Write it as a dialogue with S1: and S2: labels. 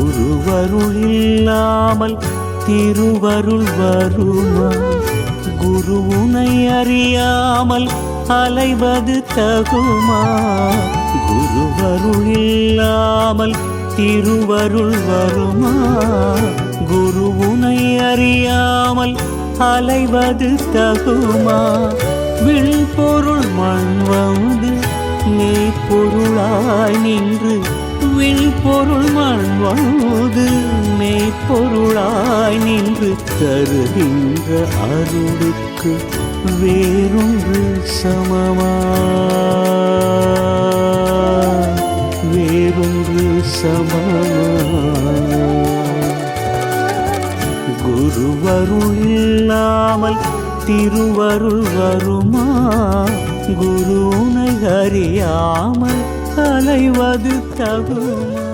S1: குருவருள் இல்லாமல் திருவருள் வருமா? குரு உனை அறியாமல் அலைவது தகுமா? குருவருள் இல்லாமல் திருவருள் வருமா? குரு உனை அறியாமல் அலைவது தகுமா? விண்பொருள் மண் வந்து மெய்ப்பொருளாய் நின்று, விண்பொருள் மண் வந்து மெய்ப்பொருளாய் நின்று தருகின்ற அருளுக்கு வேறொன்று சமமா? வேறொன்று சமமா? குருவருள் இல்லாமல் திருவருள் வருமா? குரு உனை அறியாமல் அலைவது தகுமா?